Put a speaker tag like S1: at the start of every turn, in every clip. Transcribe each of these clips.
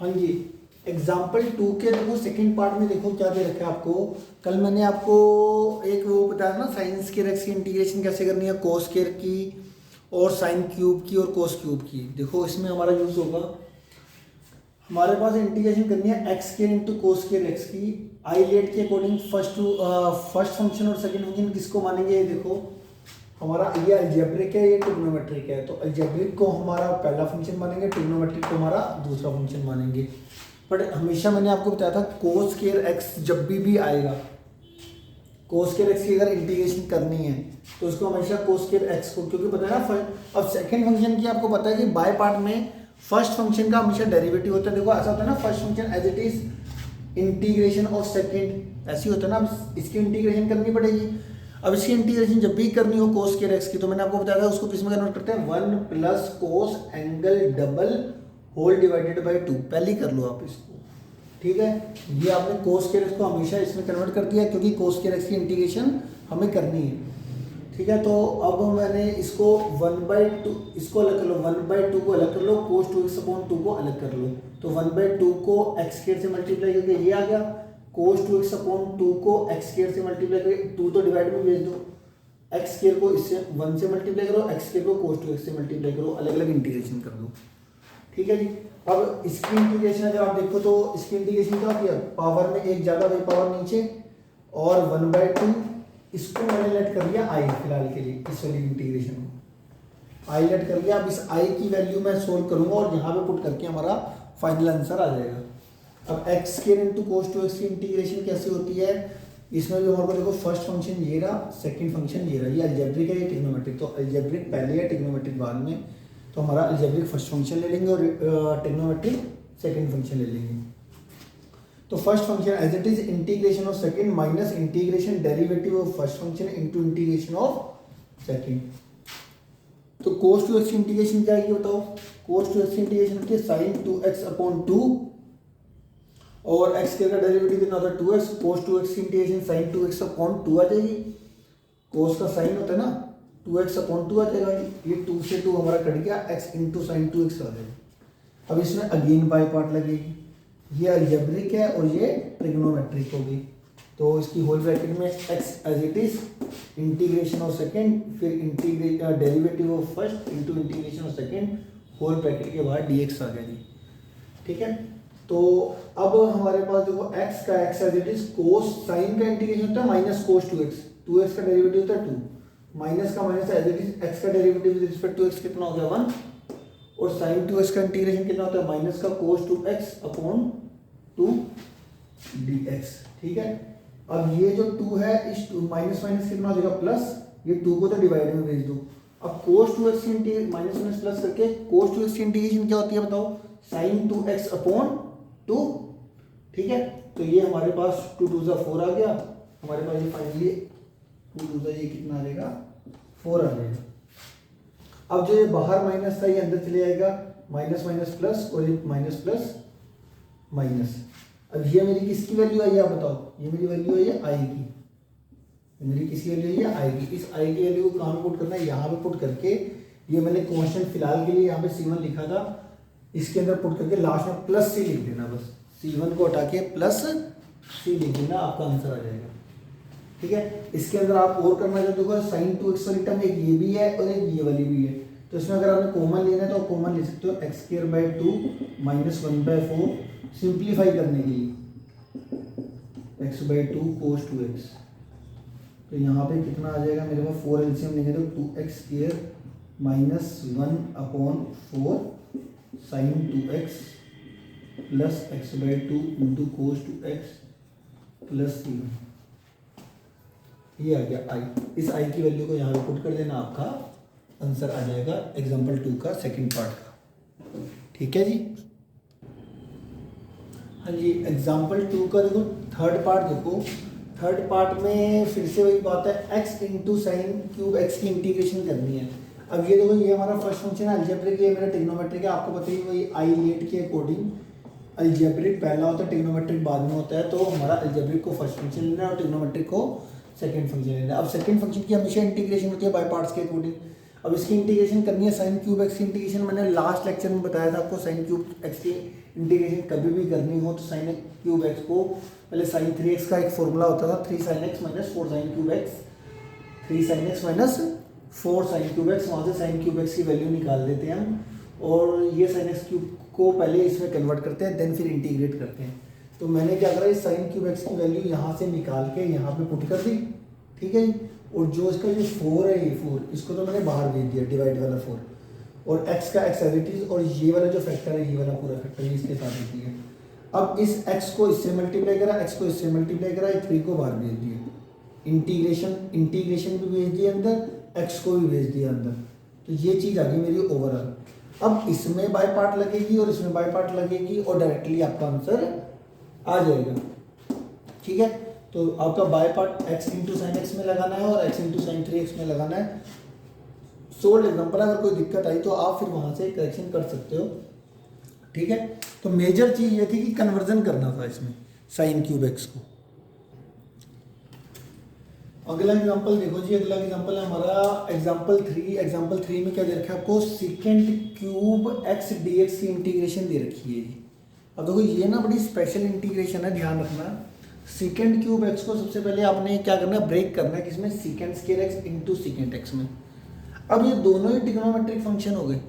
S1: हाँ जी, एग्जाम्पल 2 के देखो सेकंड पार्ट में देखो क्या दे रखा है आपको। कल मैंने आपको एक वो बताया ना, साइन स्क्वायर एक्स की इंटीग्रेशन कैसे करनी है, कोस स्क्वायर की और साइन क्यूब की और कोस क्यूब की। देखो इसमें हमारा यूज होगा, हमारे पास इंटीग्रेशन करनी है x square into cos square x की। आई लेट के अकॉर्डिंग फर्स्ट फंक्शन और सेकंड फंक्शन किसको मानेंगे, ये देखो हमारा ये अलजेब्रिक है, ये ट्रिग्नोमेट्रिक है। तो अलजेब्रिक को हमारा पहला फंक्शन मानेंगे, ट्रिग्नोमेट्रिक को हमारा दूसरा फंक्शन मानेंगे। बट हमेशा मैंने आपको बताया था कोस स्क्वायर एक्स जब भी आएगा, कोस स्क्वायर एक्स की अगर इंटीग्रेशन करनी है तो उसको हमेशा कोस स्क्वायर एक्स को, क्योंकि पता है ना अब सेकंड फंक्शन की आपको पता है कि बाय पार्ट में फर्स्ट फंक्शन का हमेशा डेरिवेटिव होता है। देखो ऐसा होता है ना, first function as it is integration of second, ऐसी होता है ना। अब इसकी इंटीग्रेशन करनी पड़ेगी। अब इसकी इंटीग्रेशन जब भी करनी हो कोस स्क्वायर एक्स की, तो मैंने आपको बताया था उसको किस में कन्वर्ट करते हैं, 1 plus cos angle double whole divided by 2। पहले ही कर लो आप इसको, ठीक है। ये आपने कोस स्क्वायर एक्स को हमेशा इसमें कन्वर्ट कर दिया, क्योंकि कोस स्क्वायर एक्स की इंटीग्रेशन हमें करनी है, ठीक है। तो अब मैंने इसको 1/2 इसको अलग कर लो, 1/2 को अलग कर लो, कोस 2x/2 को अलग कर लो। तो 1/2 को एक्स स्क्वायर से मल्टीप्लाई करके ये आ गया, कोस 2x/2 को एक्स स्क्वायर से मल्टीप्लाई करके 2 तो डिवाइड में भेज दो, एक्स स्क्वायर को इससे 1 से मल्टीप्लाई करो, एक्स स्क्वायर को कोस 2x से मल्टीप्लाई करो, अलग अलग इंटीग्रेशन कर दो, ठीक है जी। अब इसकी इंटीग्रेशन अगर आप देखो तो इसकी इंटीग्रेशन क्या होती है, पावर में एक ज़्यादा बाई पावर नीचे और 1/2 इसको मैंने लेट कर लिया आई फिलहाल के लिए, इस वाली इंटीग्रेशन को आई लेट कर लिया। अब इस आई की वैल्यू मैं सोल्व करूंगा और यहाँ पे पुट करके हमारा फाइनल आंसर आ जाएगा। अब x square into cos 2x की इंटीग्रेशन कैसे होती है, इसमें भी हमारे को देखो फर्स्ट फंक्शन ये रहा, सेकंड फंक्शन ये रहा, ये अलजेब्रिक है, ये ट्रिग्नोमेट्रिक। तो अलजेब्रिक पहले है, ट्रिग्नोमेट्रिक बाद में। तो हमारा अलजेब्रिक फर्स्ट फंक्शन ले लेंगे और ट्रिग्नोमेट्रिक सेकंड फंक्शन ले लेंगे। तो first function as it is integration of second minus integration derivative of first function into integration of second. तो cos 2x की इंटीग्रेशन क्या है बताओ, cos 2x की इंटीग्रेशन होती है sin 2x/2 और x का डेरिवेटिव देना होता है 2x, cos 2x की इंटीग्रेशन sin 2x/2 आ जाएगी। cos का साइन होता है ना 2x/2 आ जाएगा, ये 2 से 2 हमारा कट गया, x इंटू साइन 2x आ जाएगा। अब इसमें अगेन बाई पार्ट लगेगी, ये अलजेब्रिक है और ये ट्रिग्नोमेट्रिक होगी। तो इसकी होल ब्रैकेट में x as it is integration of second, फिर derivative of first into integration of second, whole bracket के बाद dx आ गया जी, ठीक है। तो अब हमारे पास देखो x का x as it is cos, sine का इंटीग्रेशन होता है माइनस कोस 2x का डेरिवेटिव होता है 2, माइनस का minus as it is x का derivative with respect to x कितना हो गया 1, और साइन 2x का इंटीग्रेशन कितना होता है माइनस का कोस 2x/2 dx, ठीक है। अब ये जो 2 है, इस माइनस माइनस कितना हो जाएगा प्लस, ये 2 को तो डिवाइड में भेज दो। अब कोस 2x की माइनस माइनस प्लस करके कोस 2x की इंटीग्रेशन क्या होती है बताओ, साइन 2x/2, ठीक है। तो ये हमारे पास 2 2 4 आ गया, हमारे पास ये फाइनली 2 2 ये कितना आ जाएगा 4 आ जाएगा। अब जो ये बाहर माइनस था ये अंदर चले जाएगा, माइनस माइनस प्लस और ये माइनस प्लस माइनस। अब ये मेरी किसकी वैल्यू आई है आप बताओ, ये मेरी वैल्यू आई है आई की, मेरी किसकी वैल्यू आई है आई की। इस आई की वैल्यू को कहाँ पे पुट करना है, यहाँ पे पुट करके, ये मैंने कांस्टेंट फिलहाल के लिए यहाँ पे C1 लिखा था, इसके अंदर पुट करके लास्ट में प्लस C लिख देना, बस C1 को हटा के प्लस C लिख देना, आपका आंसर आ जाएगा, ठीक है। इसके अंदर आप और करना चाहते हो, साइन 2x वाली टर्म एक ये भी है और एक ये वाली भी है, तो इसमें अगर आपने कॉमन लेना है तो कॉमन ले सकते हो, x² माइनस 1/4 सिंप्लीफाई करने के लिए x/2 cos 2x। तो यहाँ पे कितना आ जाएगा मेरे पास, 4 एलसीएम लेंगे तो 2x² minus 1/4 sine 2x plus x/2 into cos 2x plus C1, ये आ गया आई। इस आई की वैल्यू को यहाँ पे पुट कर देना, आपका आंसर आ जाएगा एग्जाम्पल 2 का सेकंड पार्ट का, ठीक है जी। हाँ जी, एग्जाम्पल 2 का देखो थर्ड पार्ट, देखो थर्ड पार्ट में फिर से वही बात है, x into sine cube x की इंटीग्रेशन करनी है। अब ये देखो ये हमारा फर्स्ट फंक्शन है अलजेब्रिक, ये मेरा ट्रिग्नोमेट्रिक है, आपको पता ही वही आई लेट के अकॉर्डिंग अलजेब्रिक पहला होता है, ट्रिग्नोमेट्रिक बाद में होता है। तो हमारा अलजेब्रिक को फर्स्ट फंक्शन लेना है और ट्रिग्नोमेट्रिक को सेकंड फंक्शन लेना है। अब सेकंड फंक्शन की हमेशा इंटीग्रेशन होती है बाय पार्ट्स के अकॉर्डिंग। अब इसकी इंटीग्रेशन करनी है, साइन क्यूब एक्स की इंटीग्रेशन मैंने लास्ट लेक्चर में बताया था आपको, साइन क्यूब एक्स की इंटीग्रेशन कभी भी करनी हो तो साइन क्यूब एक्स को पहले साइन 3x का एक फॉर्मूला होता था 3 sin x minus 4 sin cube x, 3 sin x minus 4 sin cube x, वहाँ से साइन क्यूब एक्स की वैल्यू निकाल देते हैं हम, और ये साइन एक्स क्यूब को पहले इसमें कन्वर्ट करते हैं, देन फिर इंटीग्रेट करते हैं। तो मैंने क्या करा, इस साइन क्यूब एक्स की वैल्यू यहाँ से निकाल के यहाँ पे पुट कर दी, ठीक है। और जो इसका जो 4 है, ये 4 इसको तो मैंने बाहर भेज दिया, डिवाइड वाला 4, और x का x एज इट इज, और ये वाला जो फैक्टर है, ये वाला पूरा फैक्टर ये इसके साथ होती है। अब इस x को इससे मल्टीप्लाई करा, x को इससे मल्टीप्लाई करा, 3 को बाहर भेज दिया, इंटीग्रेशन भी भेज दिया अंदर, x को भी भेज दिया अंदर, तो ये चीज़ आ गई मेरी ओवरऑल। अब इसमें बाय पार्ट लगेगी और इसमें बाय पार्ट लगेगी और डायरेक्टली आपका आंसर आ जाएगा, ठीक है। तो आपका by part x into sine x में लगाना है और x इंटू साइन 3x में लगाना है। सोल्ड एग्जाम्पल, अगर कोई दिक्कत आई तो आप फिर वहाँ से करेक्शन कर सकते हो, ठीक है। तो मेजर चीज़ ये थी कि कन्वर्जन करना था इसमें साइन क्यूब एक्स को। अगला एग्जांपल देखो जी, अगला एग्जांपल है हमारा एग्जांपल 3। एग्जांपल 3 में क्या दे रखा है आपको, सेकेंड क्यूब एक्स डीएक्स की इंटीग्रेशन दे रखी है जी। अब देखो ये ना बड़ी स्पेशल इंटीग्रेशन है, ध्यान रखना। सेकेंड क्यूब एक्स को सबसे पहले आपने क्या करना है, ब्रेक करना है किसमें, second square x into second x में। अब ये दोनों ही ट्रिग्नोमेट्रिक फंक्शन हो गए,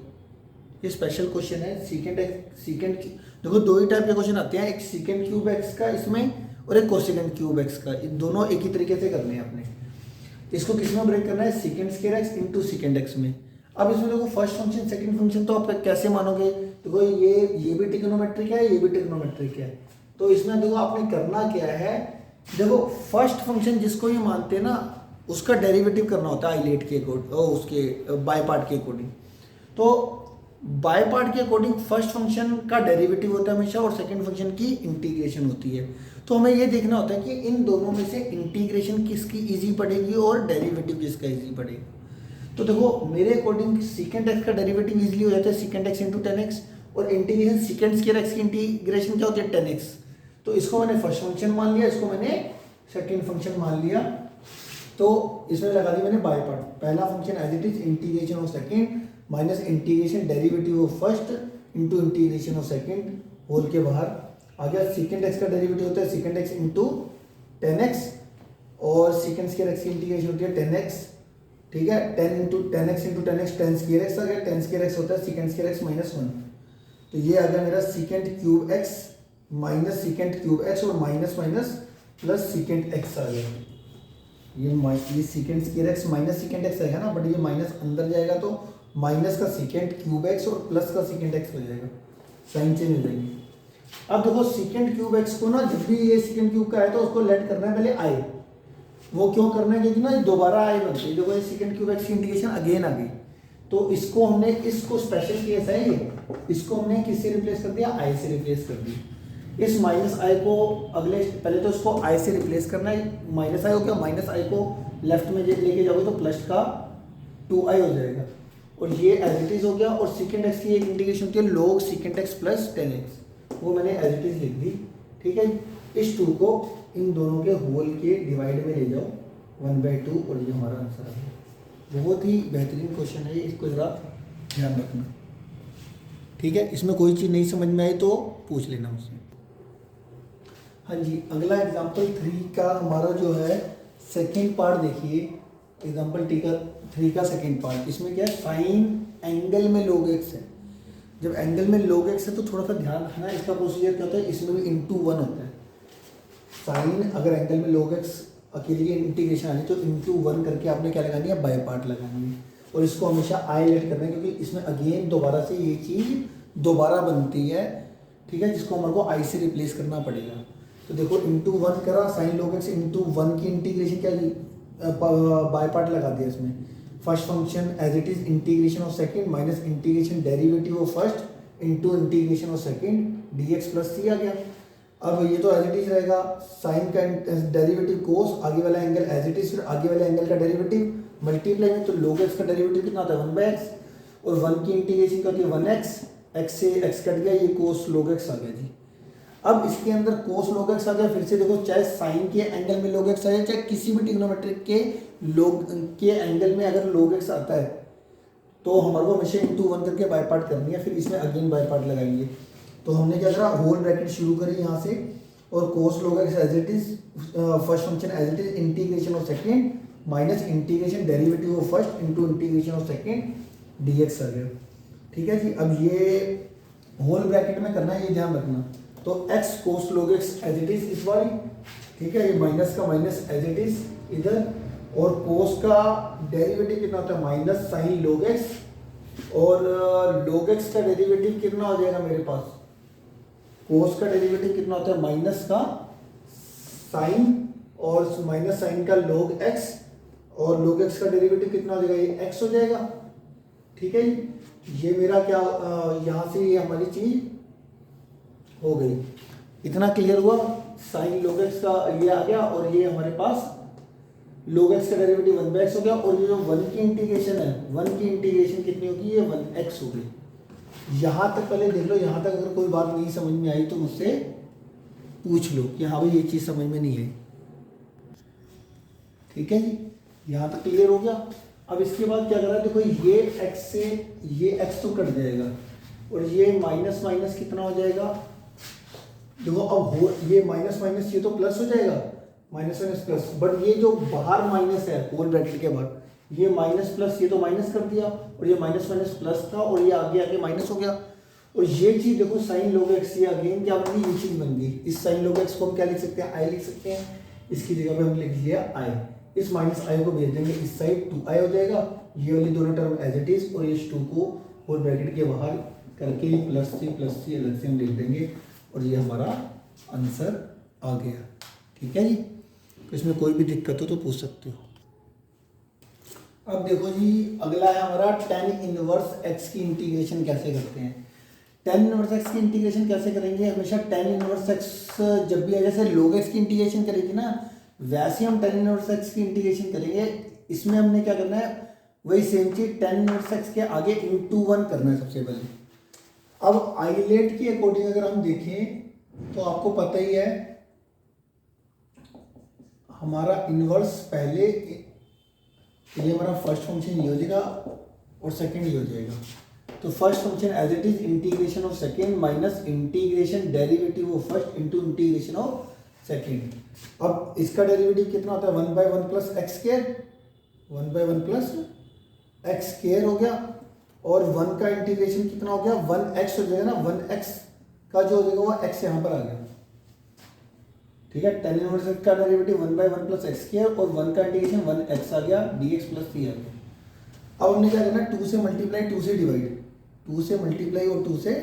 S1: ये स्पेशल क्वेश्चन है। सेकेंड देखो दो ही टाइप के क्वेश्चन आते हैं, एक सेकेंड क्यूब एक्स का इसमें और एक कोसेकेंड क्यूब एक्स का, दोनों एक ही तरीके से करने हैं आपने। इसको किस में ब्रेक करना है, second square x into second x में। अब इसमें देखो फर्स्ट फंक्शन सेकंड फंक्शन तो आप कैसे मानोगे, देखो ये भी ट्रिग्नोमेट्रिक है, ये भी ट्रिग्नोमेट्रिक है। तो इसमें देखो आपने करना क्या है, देखो फर्स्ट फंक्शन जिसको ये मानते हैं ना उसका डेरिवेटिव करना होता है आइलेट के उसके बाय पार्ट के अकॉर्डिंग। तो बाय पार्ट के अकॉर्डिंग फर्स्ट फंक्शन का डेरिवेटिव होता है हमेशा और सेकंड फंक्शन की इंटीग्रेशन होती है। तो हमें ये देखना होता है कि इन दोनों में से इंटीग्रेशन किसकी इजी पड़ेगी और डेरिवेटिव किसका इजी पड़ेगा। तो देखो मेरे अकॉर्डिंग सेकंड एक्स का डेरिवेटिव इजीली हो जाता है सेकंड एक्स इंटू 10x, और इंटीग्रेशन सेकंड स्क्वायर एक्स की इंटीग्रेशन क्या होती है 10x। तो इसको मैंने फर्स्ट फंक्शन मान लिया, इसको मैंने सेकंड फंक्शन मान लिया। तो इसमें लगा दी मैंने बाय पार्ट, पहला function as it is integration of second minus integration derivative of first into integration of second whole के बाहर आ गया। सेकंड एक्स का डेरिवेटिव होता है सेकंड एक्स इंटू 10x, और सेकंड स्क्वायर एक्स की इंटीग्रेशन होती है 10x, ठीक है। 10 into 10x into 10x 10 square x आ गया, 10 स्क्वायर एक्स होता है सेकंड स्क्वायर एक्स माइनस 1। तो ये आ गया मेरा second cube x minus second cube x, और minus minus plus second x आ गया। ये second square x minus second x आएगा ना, बट ये माइनस अंदर जाएगा तो माइनस का सेकंड क्यूब एक्स और प्लस का सेकंड एक्स हो जाएगा, साइन चेंज हो जाएगी। अब देखो सेकंड क्यूब एक्स को ना जब भी ये सेकंड क्यूब का है तो उसको लेट करना है पहले आई। वो क्यों करना है, क्योंकि ना दोबारा आई बनती है। देखो ये सेकंड क्यूब एक्स की इंटीग्रेशन अगेन आ गई, तो इसको हमने इसको स्पेशल केस है ये, इसको हमने किससे रिप्लेस कर दिया, आई से रिप्लेस कर दिया। इस माइनस आई को अगले पहले तो इसको आई से रिप्लेस करना है, माइनस आई हो गया, माइनस आई को लेफ्ट में लेके जाओगे तो प्लस का 2i हो जाएगा, और ये एज इट इज हो गया। और सेकंड एक्स की एक इंटीग्रेशन होती है log second x plus 10x, वो मैंने एज इट इज लिख दी, ठीक है। इस 2 को इन दोनों के होल के डिवाइड में ले जाओ 1/2, और ये हमारा आंसर है। बहुत ही बेहतरीन क्वेश्चन है, इसको ज़रा ध्यान रखना, ठीक है। इसमें कोई चीज़ नहीं समझ में आई तो पूछ लेना मुझसे। हाँ जी, अगला एग्जाम्पल 3 का हमारा जो है सेकेंड पार्ट देखिए, एग्जाम्पल 3 का सेकेंड पार्ट। इसमें क्या है, साइन एंगल में log x है। जब एंगल में log x है तो थोड़ा सा ध्यान रखना, इसका प्रोसीजर क्या होता है, इसमें भी इंटू 1 होता है। साइन अगर एंगल में log x अकेले इंटीग्रेशन आनी तो इंटू 1 करके आपने क्या लगानी है, बाय पार्ट लगानी है, और इसको हमेशा आई लेट करना है, क्योंकि इसमें अगेन दोबारा से ये चीज़ दोबारा बनती है, ठीक है, जिसको हमारे को आई से रिप्लेस करना पड़ेगा। तो देखो इंटू 1 करा, साइन log x इंटू 1 की इंटीग्रेशन क्या बाय पार्ट लगा दिया इसमें। First function as it is integration of second minus integration derivative of first into integration of second dx plus c आ गया। अब ये तो एज इट इज रहेगा, साइन का डेरिवेटिव कोस, आगे वाला एंगल एज इट इज, फिर आगे वाले एंगल का डेरिवेटिव मल्टीप्लाई में, तो log x का डेरिवेटिव कितना आता है 1/x, और 1 की इंटीग्रेशन क्या होती है 1x, x से x कट गया, ये कोस log x आ गया जी। अब इसके अंदर कोस log x आ गया, फिर से देखो चाहे साइन के एंगल में log x आ जाए, चाहे किसी भी ट्रिग्नोमेट्रिक के log के एंगल में अगर log x आता है तो हमारे को हमेशा इंटू वन करके बाय पार्ट करनी है, फिर इसमें अगेन बाय पार्ट लगाएंगे। तो हमने क्या करा, होल ब्रैकेट शुरू करी यहाँ से, और cos log as it is first function as it is integration of second minus integration derivative of first into integration of second dx आ गया। ठीक है जी। अब ये होल ब्रैकेट में करना है, ये ध्यान रखना। तो एक्स कोस लोग एक्स एज इट इज इस वाली, ठीक है, ये माइनस का माइनस एज इट इज इधर, और कोस का डेरिवेटिव कितना होता है माइनस साइन लोग एक्स, और लोग एक्स का डेरिवेटिव कितना हो जाएगा मेरे पास, कोस का डेरिवेटिव कितना होता है माइनस का साइन और माइनस साइन का लोग एक्स, और लोग एक्स का डेरिवेटिव कितना हो जाएगा, ये एक्स हो जाएगा। ठीक है जी। ये मेरा क्या यहाँ से ये हमारी चीज हो गई। इतना क्लियर हुआ। साइन लोग एक्स का ये आ गया, और ये हमारे पास लोग एक्स का डेरिवेटिव 1/x हो गया, और ये जो 1 की इंटीग्रेशन है, 1 की इंटीग्रेशन कितनी होगी, ये 1x हो गई। यहाँ तक पहले देख लो, यहाँ तक अगर कोई बात नहीं समझ में आई तो मुझसे पूछ लो कि हाँ भाई ये चीज़ समझ में नहीं आई। ठीक है जी, यहाँ तक क्लियर हो गया। अब इसके बाद क्या करा, देखो ये x से ये x तो कट जाएगा, और ये माइनस माइनस कितना हो जाएगा, देखो अब हो ये माइनस माइनस ये तो प्लस हो जाएगा, माइनस माइनस प्लस, बट ये जो बाहर माइनस है होल ब्रैकेट के बाहर, ये माइनस प्लस ये तो माइनस कर दिया, और ये माइनस माइनस प्लस था, और ये आगे आगे माइनस हो गया। और ये चीज देखो साइन लोग एक्स, ये अगेन क्या बन गई, ये चीज बन गई। इस साइन लोग एक्स को हम क्या लिख सकते हैं, आई लिख सकते हैं, इसकी जगह पे हम लिख लिया आई। इस माइनस आई को भेज देंगे इस साइड, 2i हो जाएगा, ये वाली दोनों टर्म एज इट इज, और इस 2 को होल ब्रैकेट के बाहर करके ये प्लस सी अलग से हम लिख देंगे, और ये हमारा आंसर आ गया। ठीक है जी। तो इसमें कोई भी दिक्कत हो तो पूछ सकते हो। अब देखो जी, अगला है हमारा tan इनवर्स x की इंटीग्रेशन कैसे करते हैं। tan इनवर्स x की इंटीग्रेशन कैसे करेंगे, हमेशा tan इनवर्स x जब भी जैसे log x की इंटीग्रेशन करेंगे ना, वैसे हम tan इनवर्स x की इंटीग्रेशन करेंगे। इसमें हमने क्या करना है, वही सेम चीज tan इनवर्स x के आगे इंटू 1 करना है सबसे पहले। अब आइलेट की अकॉर्डिंग अगर हम देखें तो आपको पता ही है, हमारा इनवर्स पहले ये हमारा फर्स्ट फंक्शन ये हो जाएगा, और सेकंड ये हो जाएगा। तो first function as it is integration of second minus integration derivative of first into integration of second. अब इसका डेरिवेटिव कितना होता है, 1/1 plus X square, 1/1 plus X square हो गया, और 1 का इंटीग्रेशन कितना हो गया, 1x हो जाएगा ना, 1x का जो हो जाएगा वो x यहाँ पर आ गया। ठीक है, tan इनवर्स x का डेरिवेटिव 1/1 प्लस एक्स स्क्वायर, और 1 का इंटीग्रेशन 1x आ गया, dx प्लस c आ गया। अब हमने क्या करना, 2 से मल्टीप्लाई 2 से डिवाइड, 2 से मल्टीप्लाई और 2 से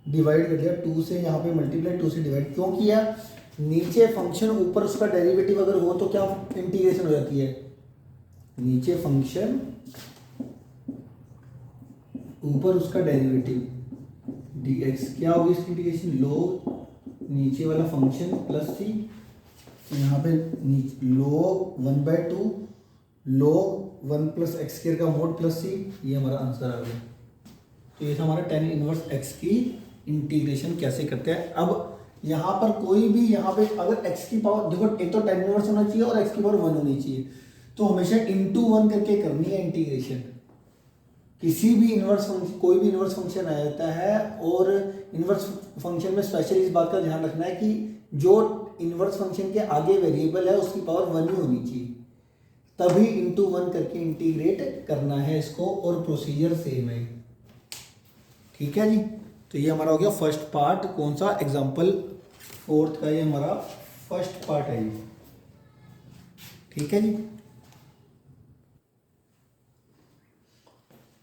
S1: डिवाइड कर दिया। 2 से यहाँ पे मल्टीप्लाई 2 से डिवाइड क्यों किया, नीचे फंक्शन ऊपर उसका डेरिवेटिव अगर हो तो क्या इंटीग्रेशन हो जाती है, नीचे फंक्शन ऊपर उसका डेरिवेटिव dx क्या होगी इसकी इंटीग्रेशन, log नीचे वाला फंक्शन प्लस सी, यहाँ पे log 1/2 log 1 plus X square का मोड प्लस सी, ये हमारा आंसर आ गया। तो ये था हमारा tan इनवर्स x की इंटीग्रेशन कैसे करते हैं। अब यहाँ पर कोई भी यहाँ पे अगर x की पावर देखो, एक तो tan इनवर्स होना चाहिए और x की पावर 1 होनी चाहिए, तो हमेशा इंटू 1 करके करनी है इंटीग्रेशन। किसी भी इनवर्स फंक्शन, कोई भी इनवर्स फंक्शन आ जाता है, और इनवर्स फंक्शन में स्पेशली इस बात का ध्यान रखना है कि जो इनवर्स फंक्शन के आगे वेरिएबल है उसकी पावर 1 ही होनी चाहिए, तभी इंटू 1 करके इंटीग्रेट करना है इसको, और प्रोसीजर सेम है। ठीक है जी। तो ये हमारा हो गया फर्स्ट पार्ट, कौन सा, एग्जाम्पल 4 का ये हमारा फर्स्ट पार्ट है ये। ठीक है जी।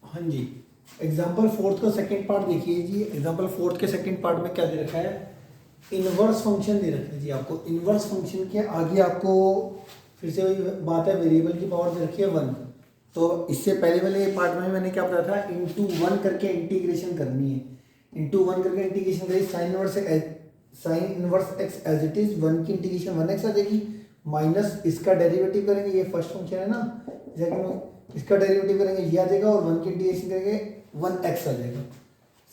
S1: हाँ जी, एग्जाम्पल 4 का सेकंड पार्ट देखिए जी। एग्जाम्पल 4 के सेकंड पार्ट में क्या दे रखा है, इनवर्स फंक्शन दे रखा है जी आपको। इनवर्स फंक्शन के आगे आपको फिर से वही बात है, वेरिएबल की पावर दे रखी है 1। तो इससे पहले वाले पार्ट में मैंने क्या बताया था, इंटू 1 करके इंटीग्रेशन करनी है। इंटू 1 करके इंटीग्रेशन करिए, sine inverse X as it is, 1 की इंटीग्रेशन 1x आ जाएगी, माइनस इसका डेरिवेटिव करेंगे, ये फर्स्ट फंक्शन है ना, जैसे इसका डेरिवेटिव करेंगे ये आ जाएगा, और 1 की इंटीग्रेशन करेंगे 1x आ जाएगा।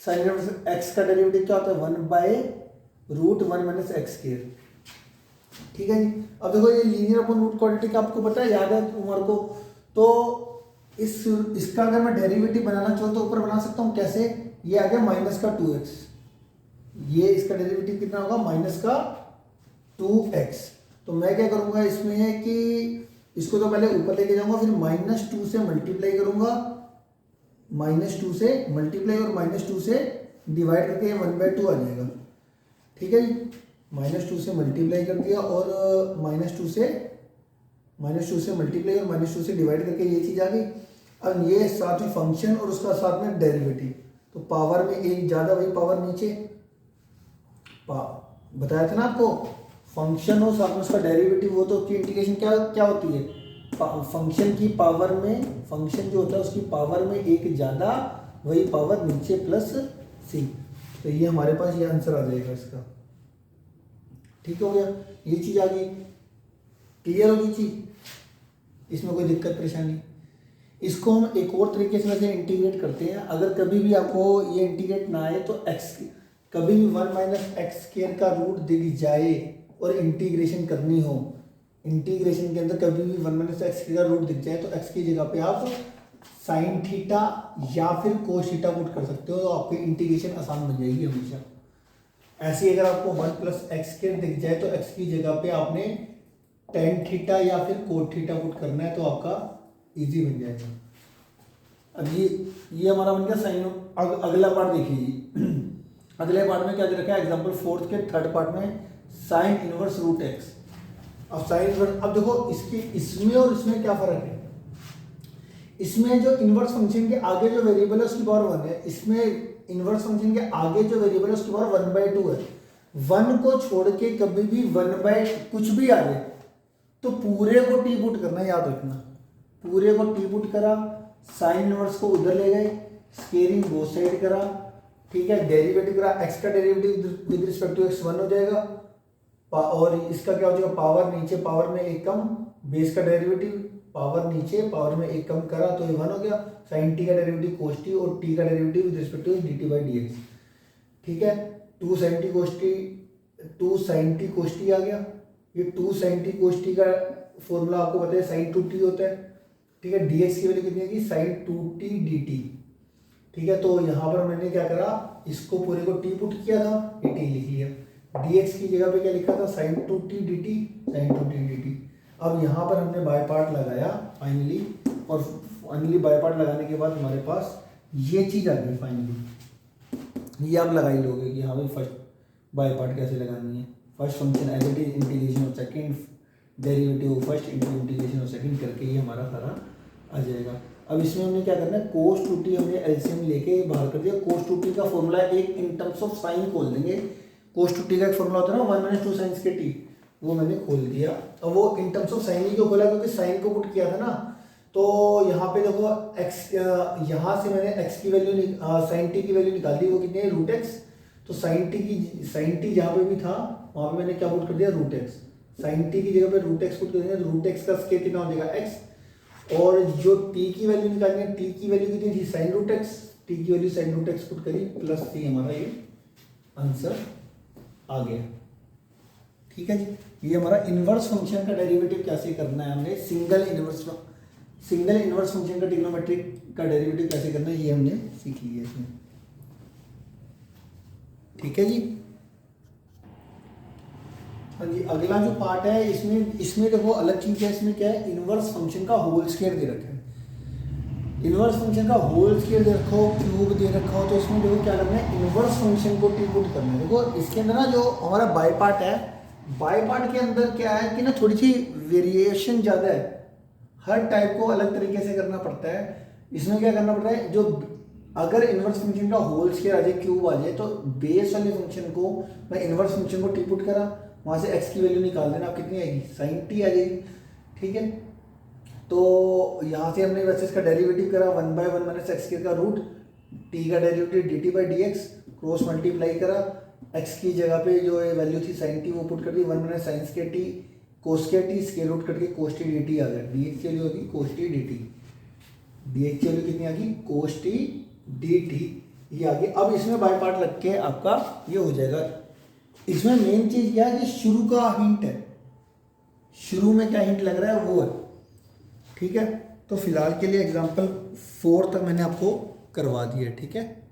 S1: साइन इनवर्स x का डेरिवेटिव क्या होता है, 1/√1 माइनस एक्स स्क्वायर। ठीक है जी। अब देखो ये लीनियर अपन रूट क्वाड्रेटिक आपको पता है, याद है तुम्हारे को, तो इसका अगर मैं डेरिवेटिव बनाना चाहूँ तो ऊपर बना सकता हूँ कैसे, ये आ गया माइनस का 2x, ये इसका डेरिवेटिव कितना होगा माइनस का 2x। तो मैं क्या करूँगा इसमें है कि इसको तो पहले ऊपर लेके जाऊँगा, फिर -2 से मल्टीप्लाई करूँगा, -2 से मल्टीप्लाई और -2 से डिवाइड करके 1/2 आ जाएगा। ठीक है जी, -2 से मल्टीप्लाई कर दिया और -2 से मल्टीप्लाई और -2 से डिवाइड करके ये चीज़ आ गई। अब ये साथ में फंक्शन और उसका साथ में डेरिवेटिव, तो पावर में एक ज़्यादा वही पावर नीचे, बताया था ना आपको, फंक्शन हो साथ में उसका डेरिवेटिव हो तो उसकी इंटीग्रेशन क्या होती है, फंक्शन की पावर में, फंक्शन जो होता है उसकी पावर में एक ज़्यादा वही पावर नीचे प्लस सी। तो ये हमारे पास ये आंसर आ जाएगा इसका। ठीक हो गया, ये चीज़ आ गई, क्लियर होगी चीज़, इसमें कोई दिक्कत परेशानी। इसको हम एक और तरीके से वैसे इंटीग्रेट करते हैं। अगर कभी भी आपको ये इंटीग्रेट ना आए तो कभी भी 1 - x² का रूट दिख जाए और इंटीग्रेशन करनी हो, इंटीग्रेशन के अंदर कभी भी 1 - x² का रूट दिख जाए तो x की जगह पे आप साइन थीटा या फिर कोस थीटा पुट कर सकते हो, तो आपकी इंटीग्रेशन आसान बन जाएगी हमेशा। ऐसे अगर आपको 1 + x² दिख जाए तो x की जगह पे आपने टेन थीटा या फिर कोट थीटा पुट करना है तो आपका इजी बन जाएगा। अब ये हमारा बन गया साइन। अगला पार्ट देखिए, अगले पार्ट में क्या दे रखा है, एग्जांपल 4 के थर्ड पार्ट में साइन इनवर्स रूट x। अब साइन इनवर्स, अब देखो इसमें और इसमें क्या फर्क है, इसमें जो इनवर्स फंक्शन के आगे जो वेरिएबल है उसकी पावर 1 है, इसमें इनवर्स फंक्शन के आगे जो वेरिएबल है उसकी पावर 1/2 है। 1 को छोड़ के कभी भी 1 कुछ भी आ जाए तो पूरे को टी पुट करना, याद रखना, पूरे को टी पुट करा, साइन इनवर्स को उधर ले गए, स्केयरिंग बोथ साइड करा, ठीक है, डेरिवेटिव करा, एक्स का derivative with respect to X 1 हो जाएगा, और इसका क्या हो जाएगा, पावर नीचे पावर में एक कम, बेस का डेरिवेटिव पावर नीचे पावर में एक कम करा तो ये 1 हो गया, साइन टी का डेरिवेटिव कोस टी और टी का derivative with respect to dt/dx। ठीक है, 2 sin t cos t आ गया। ये 2 sin t cos t का फॉर्मूला आपको पता है sin 2t होता है। ठीक है, dx की वैल्यू कितनी है, sin 2t dt। ठीक है, तो यहाँ पर मैंने क्या करा, इसको पूरे को t पुट किया था, ये t लिख लिया, dx की जगह पे क्या लिखा था, sin 2t dt, sin 2t dt। अब यहाँ पर हमने बाय पार्ट लगाया फाइनली, और फाइनली बाय पार्ट लगाने के बाद हमारे पास ये चीज़ आ गई फाइनली। ये आप लगा ही लोगे कि हाँ भाई फर्स्ट बाय पार्ट कैसे लगानी है, first function as it is integration of second derivative of first into integration of second करके ये हमारा सारा आ जाएगा। अब इसमें हमने क्या करना है, cos 2t हमने एलसीएम लेके बाहर कर दिया। cos 2t का फॉर्मूला एक इन टर्म्स ऑफ साइन खोल देंगे, cos 2t का एक फॉर्मूला होता है ना 1 - 2 sin के t, वो मैंने खोल दिया। अब वो इन टर्म्स ऑफ साइन ही क्यों खोला, क्योंकि साइन को पुट किया था ना, तो यहाँ पे देखो x, यहाँ से मैंने x की वैल्यू साइन t की वैल्यू निकाल दी, वो कितनी है √x। तो साइन t जहाँ पे भी था वहाँ पे मैंने क्या पुट कर दिया √x, साइन t की जगह पे √x पुट कर दिया, तो √x का स्क्वायर कितना हो जाएगा x, और जो t की वैल्यू निकालनी है, t की वैल्यू कितनी थी sin √x, t की वैल्यू sin √x पुट करी प्लस c, हमारा ये आंसर आ गया। ठीक है जी, ये हमारा इनवर्स फंक्शन का डेरिवेटिव कैसे करना है, हमने सिंगल इनवर्स फंक्शन का ट्रिग्नोमेट्रिक का डेरिवेटिव कैसे करना है ये हमने सीख लिया इसमें। ठीक है जी, हाँ जी, अगला जो पार्ट है इसमें देखो अलग चीज है, इसमें क्या है, इनवर्स फंक्शन का होल स्क्वायर दे रखा है। इनवर्स फंक्शन का होल स्क्वायर दे रखा हो, क्यूब दे रखा हो, तो इसमें देखो क्या करना है, इनवर्स फंक्शन को टी पुट करना है। देखो इसके अंदर ना जो हमारा बाय पार्ट है, बाय पार्ट के अंदर क्या है कि ना थोड़ी सी वेरिएशन ज़्यादा है, हर टाइप को अलग तरीके से करना पड़ता है। इसमें क्या करना पड़ता है, जो अगर इनवर्स फंक्शन का होल स्क्वायर आ जाए, क्यूब आ जाए, तो बेस वाले फंक्शन को मैं इनवर्स फंक्शन को टी पुट करा, वहाँ से x की वैल्यू निकाल देना, आप कितनी आएगी sin t आ जाएगी। ठीक है, तो यहाँ से हमने वैसे इसका डेरिवेटिव करा 1/1 - x² का रूट, t का डेरिवेटिव dt/dx, क्रॉस मल्टीप्लाई करा, x की जगह पे जो वैल्यू थी sin t वो पुट कर दी, 1 - sin square t cos square t, square root करके cos t dt आ गया, dx की वैल्यू होगी cos t dt, dx की वैल्यू कितनी आ गई cos t dt, ये आ गई। अब इसमें बाय पार्ट लग के आपका ये हो जाएगा। इसमें मेन चीज क्या है कि शुरू का हिंट है, शुरू में क्या हिंट लग रहा है वो है। ठीक है, तो फिलहाल के लिए एग्जाम्पल 4 तक मैंने आपको करवा दिया, ठीक है।